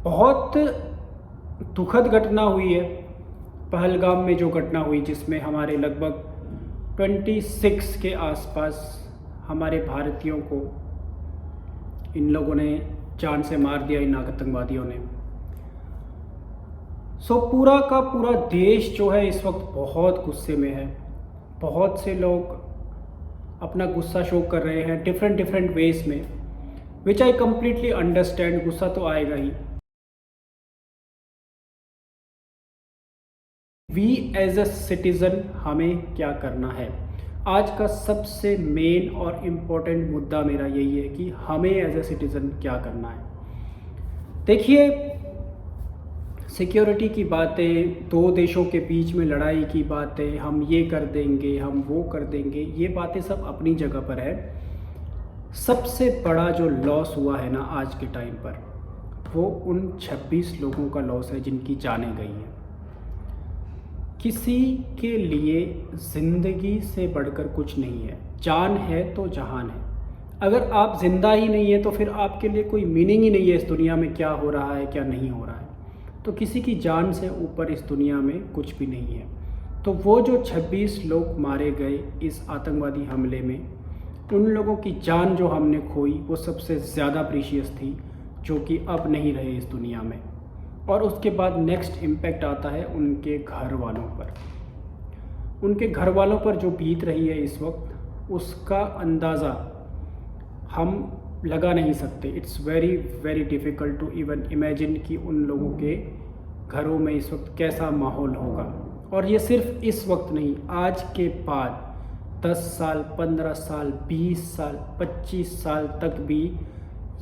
बहुत दुखद घटना हुई है पहलगाम में, जो घटना हुई जिसमें हमारे लगभग 26 के आसपास हमारे भारतीयों को इन लोगों ने जान से मार दिया, इन आतंकवादियों ने। पूरा का पूरा देश जो है इस वक्त बहुत गुस्से में है। बहुत से लोग अपना गुस्सा शो कर रहे हैं डिफरेंट वेज में, विच आई कम्प्लीटली अंडरस्टैंड। गुस्सा तो आएगा ही। वी एज अ सिटीज़न हमें क्या करना है, आज का सबसे मेन और इम्पोर्टेंट मुद्दा मेरा यही है कि हमें एज अ सिटीज़न क्या करना है। देखिए, सिक्योरिटी की बातें, दो देशों के बीच में लड़ाई की बातें, हम ये कर देंगे, हम वो कर देंगे, ये बातें सब अपनी जगह पर है। सबसे बड़ा जो लॉस हुआ है ना आज के टाइम पर, वो उन 26 लोगों का लॉस है जिनकी जानें गई हैं। किसी के लिए ज़िंदगी से बढ़कर कुछ नहीं है। जान है तो जहान है। अगर आप ज़िंदा ही नहीं है तो फिर आपके लिए कोई मीनिंग ही नहीं है इस दुनिया में, क्या हो रहा है क्या नहीं हो रहा है। तो किसी की जान से ऊपर इस दुनिया में कुछ भी नहीं है। तो वो जो 26 लोग मारे गए इस आतंकवादी हमले में, उन लोगों की जान जो हमने खोई वो सबसे ज़्यादा प्रीशियस थी, जो कि अब नहीं रहे इस दुनिया में। और उसके बाद नेक्स्ट इम्पैक्ट आता है उनके घर वालों पर। उनके घर वालों पर जो बीत रही है इस वक्त, उसका अंदाज़ा हम लगा नहीं सकते। It's very very difficult to even imagine कि उन लोगों के घरों में इस वक्त कैसा माहौल होगा। और ये सिर्फ इस वक्त नहीं, आज के बाद 10 साल, 15 साल, 20 साल, 25 साल तक भी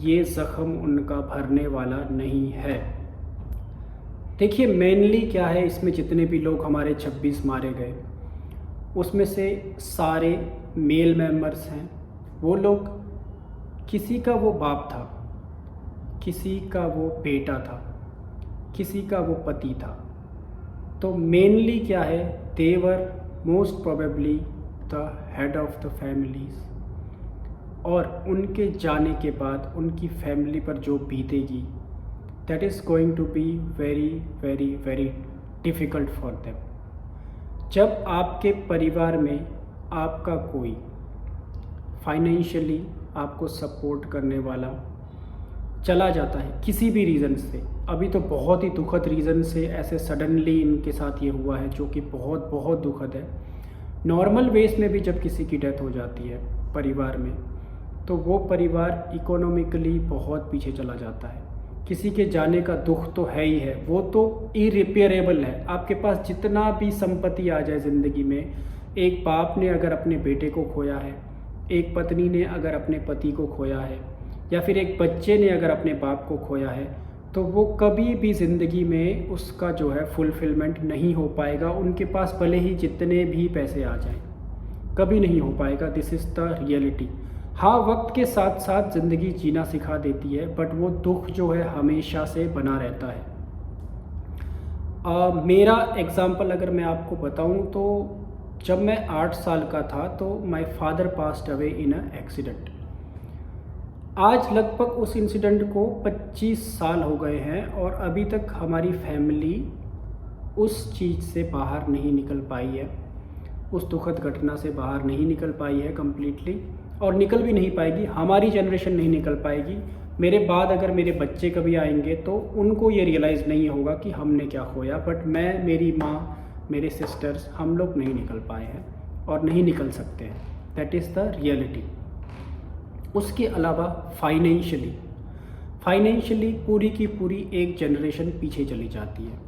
ये ज़ख्म उनका भरने वाला नहीं है। देखिए, मेनली क्या है इसमें, जितने भी लोग हमारे 26 मारे गए उसमें से सारे मेल मेंबर्स हैं। वो लोग, किसी का वो बाप था, किसी का वो बेटा था, किसी का वो पति था। तो मेनली क्या है, they were most probably the head of the families. और उनके जाने के बाद उनकी फैमिली पर जो बीतेगी, that is going to be very very very difficult for them. जब आपके परिवार में आपका कोई फाइनेंशियली आपको सपोर्ट करने वाला चला जाता है किसी भी रीज़न से, अभी तो बहुत ही दुखद रीज़न से ऐसे सडनली इनके साथ ये हुआ है, जो कि बहुत बहुत दुखद है। नॉर्मल वेज में भी जब किसी की डेथ हो जाती है परिवार में, तो वो परिवार इकोनॉमिकली बहुत पीछे चला जाता है। किसी के जाने का दुख तो है ही है, वो तो इरिपेयरेबल है। आपके पास जितना भी संपत्ति आ जाए ज़िंदगी में, एक बाप ने अगर अपने बेटे को खोया है, एक पत्नी ने अगर अपने पति को खोया है, या फिर एक बच्चे ने अगर अपने बाप को खोया है, तो वो कभी भी ज़िंदगी में उसका जो है फुलफिलमेंट नहीं हो पाएगा। उनके पास भले ही जितने भी पैसे आ जाएं, कभी नहीं हो पाएगा। This is the reality. हाँ, वक्त के साथ साथ ज़िंदगी जीना सिखा देती है, बट वो दुख जो है हमेशा से बना रहता है। मेरा एग्ज़ाम्पल अगर मैं आपको बताऊं, तो जब मैं 8 साल का था तो my father passed away in a accident. आज लगभग उस इंसिडेंट को 25 साल हो गए हैं और अभी तक हमारी फैमिली उस चीज़ से बाहर नहीं निकल पाई है, उस दुखद घटना से बाहर नहीं निकल पाई है कम्प्लीटली, और निकल भी नहीं पाएगी। हमारी जनरेशन नहीं निकल पाएगी। मेरे बाद अगर मेरे बच्चे कभी आएंगे तो उनको ये रियलाइज़ नहीं होगा कि हमने क्या खोया, बट मैं, मेरी माँ, मेरे सिस्टर्स, हम लोग नहीं निकल पाए हैं और नहीं निकल सकते हैं। That is the reality. उसके अलावा फाइनेंशियली पूरी की पूरी एक जनरेशन पीछे चली जाती है।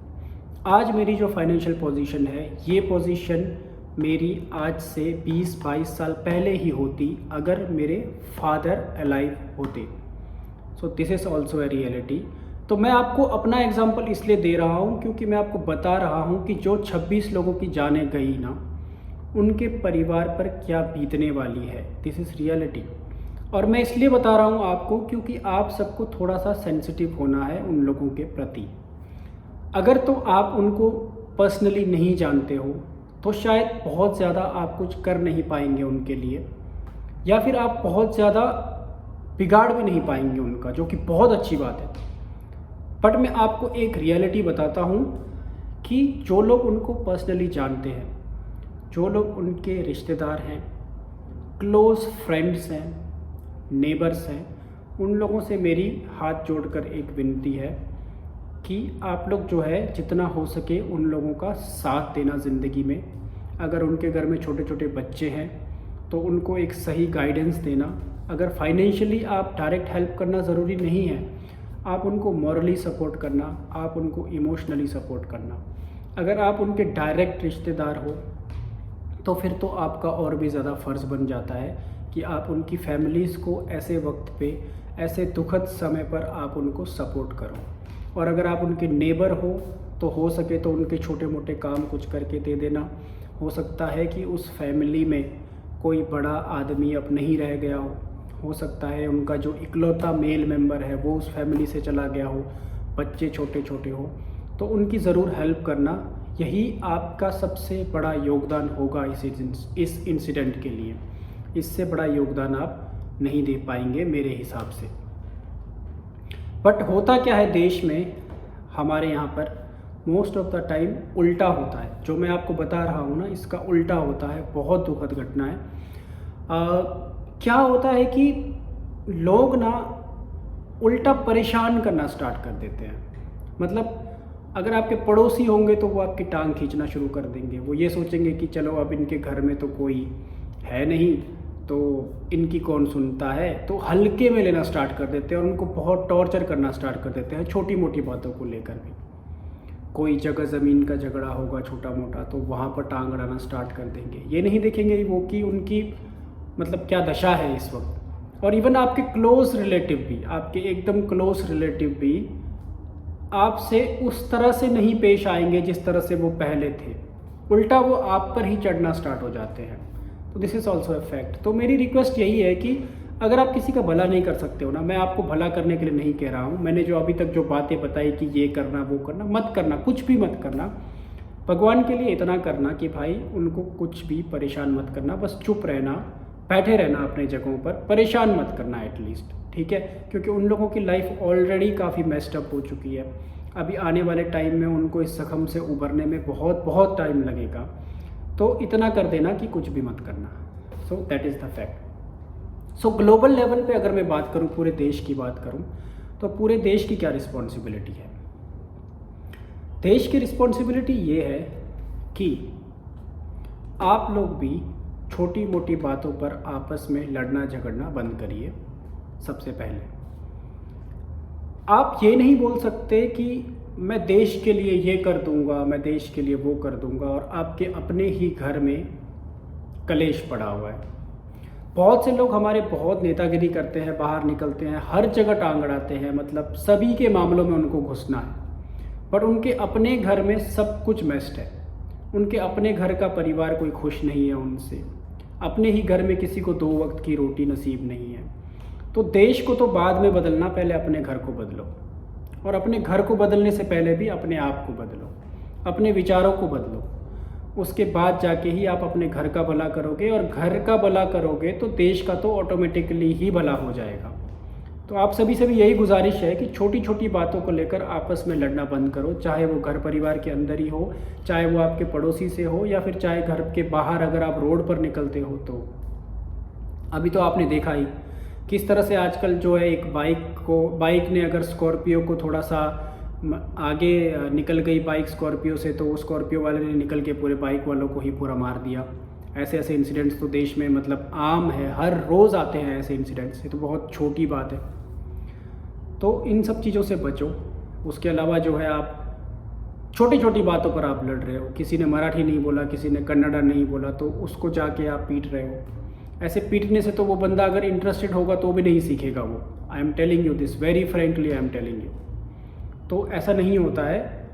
आज मेरी जो फाइनेंशियल पोजीशन है, ये पोजीशन मेरी आज से 20-22 साल पहले ही होती अगर मेरे फादर अलाइव होते। So this is also a reality. तो मैं आपको अपना एग्जांपल इसलिए दे रहा हूँ क्योंकि मैं आपको बता रहा हूँ कि जो 26 लोगों की जानें गई ना, उनके परिवार पर क्या बीतने वाली है। This is reality. और मैं इसलिए बता रहा हूँ आपको क्योंकि आप सबको थोड़ा सा सेंसिटिव होना है उन लोगों के प्रति। अगर तो आप उनको पर्सनली नहीं जानते हो तो शायद बहुत ज़्यादा आप कुछ कर नहीं पाएंगे उनके लिए, या फिर आप बहुत ज़्यादा बिगाड़ भी नहीं पाएंगे उनका, जो कि बहुत अच्छी बात है। बट मैं आपको एक रियलिटी बताता हूँ कि जो लोग उनको पर्सनली जानते हैं, जो लोग उनके रिश्तेदार हैं, क्लोज़ फ्रेंड्स हैं, नेबर्स हैं, उन लोगों से मेरी हाथ जोड़कर एक विनती है कि आप लोग जो है जितना हो सके उन लोगों का साथ देना ज़िंदगी में। अगर उनके घर में छोटे छोटे बच्चे हैं तो उनको एक सही गाइडेंस देना। अगर फाइनेंशियली आप डायरेक्ट हेल्प करना ज़रूरी नहीं है, आप उनको मॉरली सपोर्ट करना, आप उनको इमोशनली सपोर्ट करना। अगर आप उनके डायरेक्ट रिश्तेदार हो तो फिर तो आपका और भी ज़्यादा फ़र्ज़ बन जाता है कि आप उनकी फैमिलीज़ को ऐसे वक्त पे, ऐसे दुखद समय पर आप उनको सपोर्ट करो। और अगर आप उनके नेबर हो सके तो उनके छोटे मोटे काम कुछ करके दे देना। हो सकता है कि उस फैमिली में कोई बड़ा आदमी अब नहीं रह गया हो सकता है उनका जो इकलौता मेल मेंबर है वो उस फैमिली से चला गया हो, बच्चे छोटे छोटे हो, तो उनकी ज़रूर हेल्प करना। यही आपका सबसे बड़ा योगदान होगा इस इंसिडेंट के लिए। इससे बड़ा योगदान आप नहीं दे पाएंगे मेरे हिसाब से। बट होता क्या है देश में, हमारे यहाँ पर मोस्ट ऑफ द टाइम उल्टा होता है। जो मैं आपको बता रहा हूँ ना, इसका उल्टा होता है। बहुत दुखद घटना है। क्या होता है कि लोग ना उल्टा परेशान करना स्टार्ट कर देते हैं। मतलब अगर आपके पड़ोसी होंगे तो वो आपकी टांग खींचना शुरू कर देंगे। वो ये सोचेंगे कि चलो अब इनके घर में तो कोई है नहीं तो इनकी कौन सुनता है, तो हल्के में लेना स्टार्ट कर देते हैं और उनको बहुत टॉर्चर करना स्टार्ट कर देते हैं छोटी मोटी बातों को लेकर भी। कोई जगह ज़मीन का झगड़ा होगा छोटा मोटा तो वहाँ पर टांग अड़ाना स्टार्ट कर देंगे। ये नहीं देखेंगे वो कि उनकी मतलब क्या दशा है इस वक्त। और इवन आपके क्लोज़ रिलेटिव भी, आपके एकदम क्लोज़ रिलेटिव भी आपसे उस तरह से नहीं पेश आएंगे जिस तरह से वो पहले थे। उल्टा वो आप पर ही चढ़ना स्टार्ट हो जाते हैं। तो this is also a fact. तो मेरी रिक्वेस्ट यही है कि अगर आप किसी का भला नहीं कर सकते हो ना, मैं आपको भला करने के लिए नहीं कह रहा हूँ। मैंने जो अभी तक जो बातें बताई कि ये करना वो करना, मत करना, कुछ भी मत करना। भगवान के लिए इतना करना कि भाई उनको कुछ भी परेशान मत करना, बस चुप रहना, बैठे रहना अपने जगहों पर, परेशान मत करना एटलीस्ट, ठीक है। क्योंकि उन लोगों की लाइफ ऑलरेडी काफ़ी मेस्ड अप हो चुकी है। अभी आने वाले टाइम में उनको इस जख्म से उभरने में बहुत बहुत टाइम लगेगा। तो इतना कर देना कि कुछ भी मत करना। So that is the fact. So global level पे अगर मैं बात करूँ, पूरे देश की बात करूँ, तो पूरे देश की क्या रिस्पॉन्सिबिलिटी है? देश की रिस्पॉन्सिबिलिटी ये है कि आप लोग भी छोटी मोटी बातों पर आपस में लड़ना झगड़ना बंद करिए। सबसे पहले आप ये नहीं बोल सकते कि मैं देश के लिए ये कर दूंगा, मैं देश के लिए वो कर दूंगा, और आपके अपने ही घर में कलेश पड़ा हुआ है। बहुत से लोग हमारे बहुत नेतागिरी करते हैं, बाहर निकलते हैं, हर जगह टांग अड़ाते हैं, मतलब सभी के मामलों में उनको घुसना है। पर उनके अपने घर में सब कुछ मेस्ड है। उनके अपने घर का परिवार कोई खुश नहीं है उनसे। अपने ही घर में किसी को 2 वक्त की रोटी नसीब नहीं है। तो देश को तो बाद में बदलना, पहले अपने घर को बदलो। और अपने घर को बदलने से पहले भी अपने आप को बदलो, अपने विचारों को बदलो। उसके बाद जाके ही आप अपने घर का भला करोगे, और घर का भला करोगे तो देश का तो ऑटोमेटिकली ही भला हो जाएगा। तो आप सभी से भी यही गुजारिश है कि छोटी छोटी बातों को लेकर आपस में लड़ना बंद करो, चाहे वो घर परिवार के अंदर ही हो, चाहे वो आपके पड़ोसी से हो, या फिर चाहे घर के बाहर अगर आप रोड पर निकलते हो। तो अभी तो आपने देखा ही किस तरह से आजकल जो है एक बाइक ने अगर स्कॉर्पियो को थोड़ा सा आगे निकल गई बाइक स्कॉर्पियो से, तो वो स्कॉर्पियो वाले ने निकल के पूरे बाइक वालों को ही पूरा मार दिया। ऐसे ऐसे इंसिडेंट्स तो देश में मतलब आम है, हर रोज़ आते हैं ऐसे इंसिडेंट्स। ये तो बहुत छोटी बात है। तो इन सब चीज़ों से बचो। उसके अलावा जो है आप छोटी छोटी बातों पर आप लड़ रहे हो। किसी ने मराठी नहीं बोला, किसी ने कन्नड़ा नहीं बोला, तो उसको जाके आप पीट रहे हो। ऐसे पीटने से तो वो बंदा अगर इंटरेस्टेड होगा तो भी नहीं सीखेगा वो। I am telling you this very frankly, I am telling you. तो ऐसा नहीं होता है।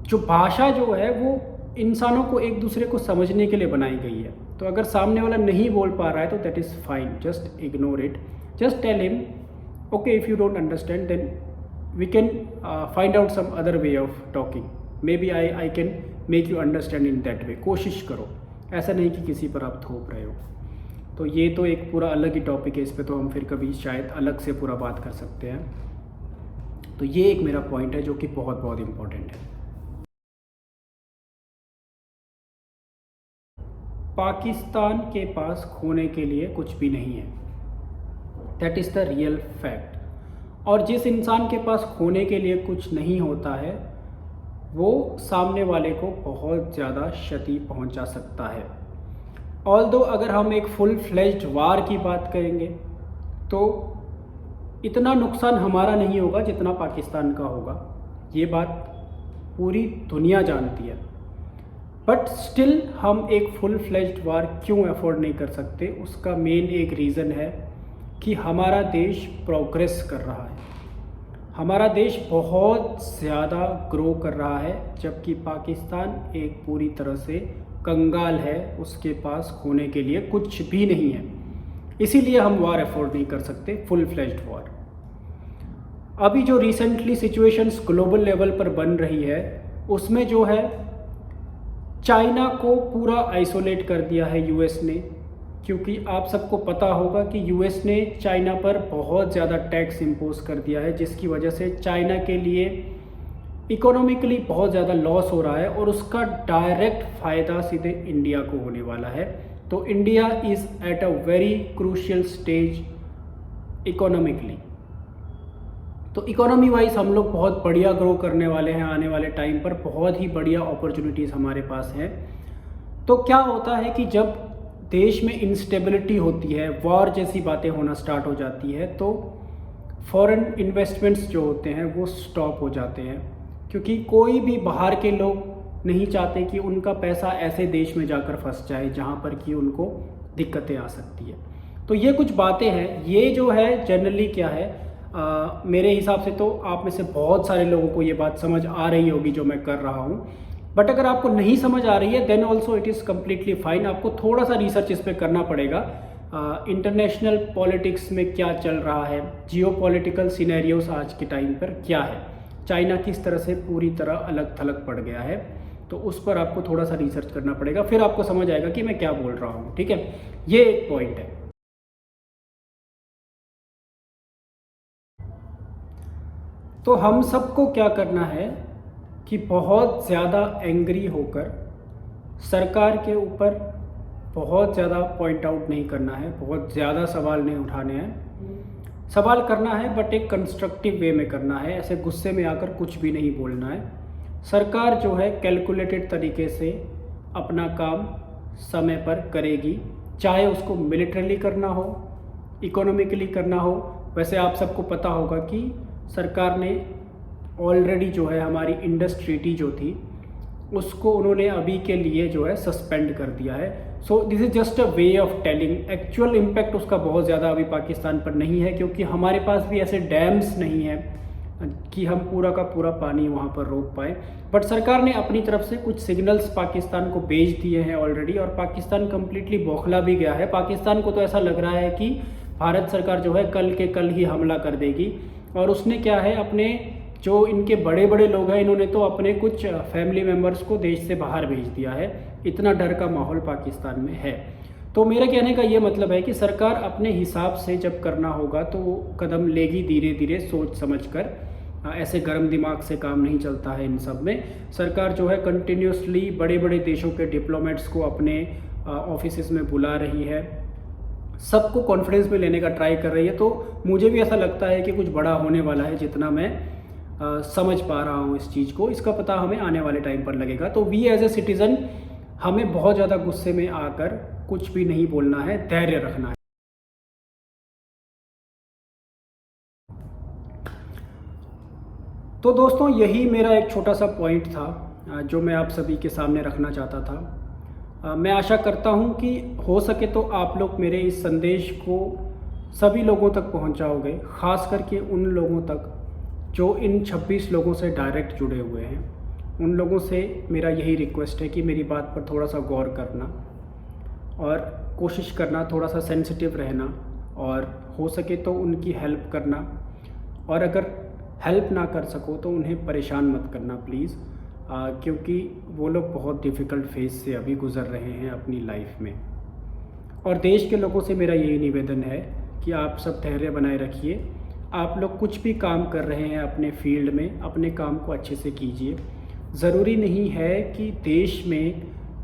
जो भाषा जो है वो इंसानों को एक दूसरे को समझने के लिए बनाई गई है। तो अगर सामने वाला नहीं बोल पा रहा है तो that is fine, just ignore it, just tell him okay if you don't understand then we can find out some other way of talking, maybe I can make you understand in that way. कोशिश करो, ऐसा नहीं कि किसी पर आप थोप रहे हो। तो ये तो एक पूरा अलग ही टॉपिक है, इस पर तो हम फिर कभी शायद अलग से पूरा बात कर सकते हैं। तो ये एक मेरा पॉइंट है जो कि बहुत बहुत इम्पोर्टेंट है। पाकिस्तान के पास खोने के लिए कुछ भी नहीं है, that is the real fact. और जिस इंसान के पास खोने के लिए कुछ नहीं होता है वो सामने वाले को बहुत ज़्यादा क्षति पहुंचा सकता है। ऑल्दो अगर हम एक फुल फ्लेज्ड वार की बात करेंगे तो इतना नुकसान हमारा नहीं होगा जितना पाकिस्तान का होगा, ये बात पूरी दुनिया जानती है। बट स्टिल हम एक फुल फ्लेज्ड वार क्यों अफोर्ड नहीं कर सकते, उसका मेन एक रीज़न है कि हमारा देश प्रोग्रेस कर रहा है, हमारा देश बहुत ज़्यादा ग्रो कर रहा है, जबकि पाकिस्तान एक पूरी तरह से कंगाल है, उसके पास खोने के लिए कुछ भी नहीं है। इसीलिए हम वार अफोर्ड नहीं कर सकते, फुल फ्लेज्ड वार। अभी जो रिसेंटली सिचुएशंस ग्लोबल लेवल पर बन रही है उसमें जो है चाइना को पूरा आइसोलेट कर दिया है यूएस ने, क्योंकि आप सबको पता होगा कि यूएस ने चाइना पर बहुत ज़्यादा टैक्स इम्पोज कर दिया है, जिसकी वजह से चाइना के लिए इकोनॉमिकली बहुत ज़्यादा लॉस हो रहा है और उसका डायरेक्ट फ़ायदा सीधे इंडिया को होने वाला है। तो India is at a very crucial stage economically. तो इकोनॉमी वाइज हम लोग बहुत बढ़िया ग्रो करने वाले हैं, आने वाले टाइम पर बहुत ही बढ़िया अपॉर्चुनिटीज़ हमारे पास हैं। तो क्या होता है कि जब देश में इंस्टेबिलिटी होती है, वॉर जैसी बातें होना स्टार्ट हो जाती है, तो फॉरेन इन्वेस्टमेंट्स जो होते हैं वो स्टॉप हो जाते हैं, क्योंकि कोई भी बाहर के लोग नहीं चाहते कि उनका पैसा ऐसे देश में जाकर फंस जाए जहाँ पर कि उनको दिक्कतें आ सकती है। तो ये कुछ बातें हैं, ये जो है जनरली क्या है, मेरे हिसाब से तो आप में से बहुत सारे लोगों को ये बात समझ आ रही होगी जो मैं कर रहा हूँ। बट अगर आपको नहीं समझ आ रही है then also it is completely fine, आपको थोड़ा सा रिसर्च इस पर करना पड़ेगा। इंटरनेशनल पॉलिटिक्स में क्या चल रहा है, जियो पॉलिटिकल सिनेरियोस आज के टाइम पर क्या है, चाइना किस तरह से पूरी तरह अलग थलग पड़ गया है, तो उस पर आपको थोड़ा सा रिसर्च करना पड़ेगा, फिर आपको समझ आएगा कि मैं क्या बोल रहा हूँ। ठीक है, ये एक पॉइंट है। तो हम सबको क्या करना है कि बहुत ज़्यादा एंग्री होकर सरकार के ऊपर बहुत ज़्यादा पॉइंट आउट नहीं करना है, बहुत ज़्यादा सवाल नहीं उठाने हैं। सवाल करना है बट एक कंस्ट्रक्टिव वे में करना है, ऐसे गुस्से में आकर कुछ भी नहीं बोलना है। सरकार जो है कैलकुलेटेड तरीके से अपना काम समय पर करेगी, चाहे उसको मिलिट्रली करना हो, इकोनॉमिकली करना हो। वैसे आप सबको पता होगा कि सरकार ने ऑलरेडी जो है हमारी इंडस ट्रीटी जो थी उसको उन्होंने अभी के लिए जो है सस्पेंड कर दिया है। So this is just a way of telling, actual impact उसका बहुत ज़्यादा अभी पाकिस्तान पर नहीं है, क्योंकि हमारे पास भी ऐसे डैम्स नहीं है कि हम पूरा का पूरा पानी वहाँ पर रोक पाए। बट सरकार ने अपनी तरफ से कुछ सिग्नल्स पाकिस्तान को भेज दिए हैं ऑलरेडी, और पाकिस्तान कम्प्लीटली बौखला भी गया है। पाकिस्तान को तो ऐसा लग रहा है कि भारत सरकार जो है कल के कल ही हमला कर देगी, और उसने क्या है अपने जो इनके बड़े बड़े लोग हैं इन्होंने तो अपने कुछ फैमिली मेम्बर्स को देश से बाहर भेज दिया है। इतना डर का माहौल पाकिस्तान में है। तो मेरा कहने का ये मतलब है कि सरकार अपने हिसाब से जब करना होगा तो वो कदम लेगी धीरे धीरे सोच समझ कर, ऐसे गर्म दिमाग से काम नहीं चलता है। इन सब में सरकार जो है कंटिन्यूसली बड़े बड़े देशों के डिप्लोमेट्स को अपने ऑफिसेस में बुला रही है, सबको कॉन्फिडेंस में लेने का ट्राई कर रही है। तो मुझे भी ऐसा लगता है कि कुछ बड़ा होने वाला है, जितना मैं समझ पा रहा हूँ इस चीज़ को, इसका पता हमें आने वाले टाइम पर लगेगा। तो वी एज ए सिटीज़न हमें बहुत ज़्यादा गुस्से में आकर कुछ भी नहीं बोलना है, धैर्य रखना है। तो दोस्तों यही मेरा एक छोटा सा पॉइंट था जो मैं आप सभी के सामने रखना चाहता था। मैं आशा करता हूँ कि हो सके तो आप लोग मेरे इस संदेश को सभी लोगों तक पहुँचाओगे, ख़ास करके उन लोगों तक जो इन 26 लोगों से डायरेक्ट जुड़े हुए हैं। उन लोगों से मेरा यही रिक्वेस्ट है कि मेरी बात पर थोड़ा सा गौर करना और कोशिश करना थोड़ा सा सेंसिटिव रहना, और हो सके तो उनकी हेल्प करना, और अगर हेल्प ना कर सको तो उन्हें परेशान मत करना प्लीज़, क्योंकि वो लोग बहुत डिफ़िकल्ट फेज़ से अभी गुज़र रहे हैं अपनी लाइफ में। और देश के लोगों से मेरा यही निवेदन है कि आप सब धैर्य बनाए रखिए आप लोग कुछ भी काम कर रहे हैं अपने फील्ड में, अपने काम को अच्छे से कीजिए। ज़रूरी नहीं है कि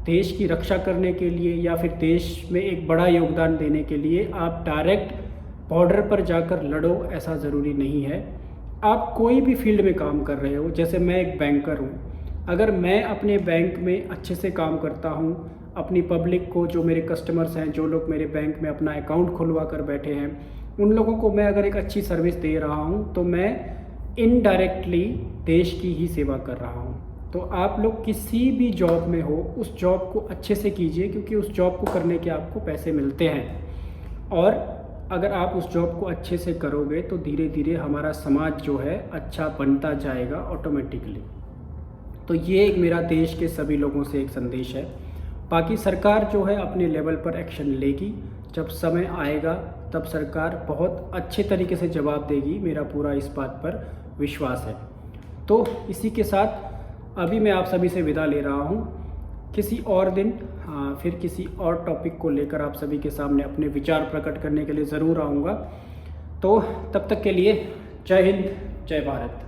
देश की रक्षा करने के लिए या फिर देश में एक बड़ा योगदान देने के लिए आप डायरेक्ट बॉर्डर पर जाकर लड़ो, ऐसा ज़रूरी नहीं है। आप कोई भी फील्ड में काम कर रहे हो, जैसे मैं एक बैंकर हूँ, अगर मैं अपने बैंक में अच्छे से काम करता हूँ, अपनी पब्लिक को, जो मेरे कस्टमर्स हैं, जो लोग मेरे बैंक में अपना अकाउंट खुलवा कर बैठे हैं, उन लोगों को मैं अगर एक अच्छी सर्विस दे रहा हूँ तो मैं इनडायरेक्टली देश की ही सेवा कर रहा हूँ। तो आप लोग किसी भी जॉब में हो, उस जॉब को अच्छे से कीजिए, क्योंकि उस जॉब को करने के आपको पैसे मिलते हैं। और अगर आप उस जॉब को अच्छे से करोगे तो धीरे धीरे हमारा समाज जो है अच्छा बनता जाएगा ऑटोमेटिकली। तो ये एक मेरा देश के सभी लोगों से एक संदेश है। बाकी सरकार जो है अपने लेवल पर एक्शन लेगी, जब समय आएगा तब सरकार बहुत अच्छे तरीके से जवाब देगी, मेरा पूरा इस बात पर विश्वास है। तो इसी के साथ अभी मैं आप सभी से विदा ले रहा हूँ। किसी और दिन फिर किसी और टॉपिक को लेकर आप सभी के सामने अपने विचार प्रकट करने के लिए ज़रूर आऊँगा। तो तब तक के लिए जय हिंद, जय भारत।